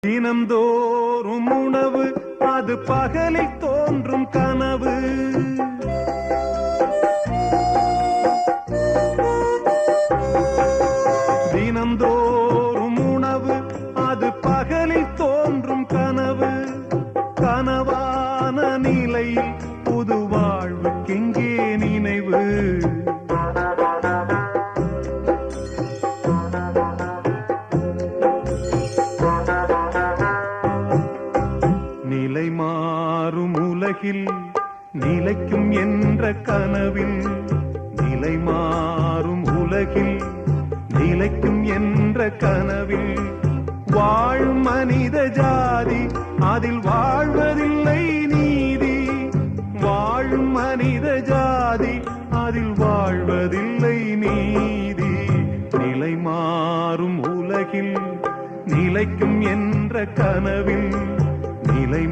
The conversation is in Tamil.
தினம்தோறும் உணவு அது பகலில் தோன்றும் கனவு. தினம்தோறும் உணவு அது பகலில் தோன்றும் கனவு. கனவான நிலையில் புது வாழ்வுக்கெங்கே நினைவு? நிலை மாறும் உலகில் நிலைக்கும் என்ற கனவில், நிலை மாறும் உலகில் நிலைக்கும் என்ற கனவில் வாழும் மனித ஜாதி அதில் வாழ்வதில்லை நீதி. வாழும் மனித ஜாதி அதில் வாழ்வதில்லை நீதி. நிலை மாறும் உலகில் நிலைக்கும் என்ற கனவில் நிலை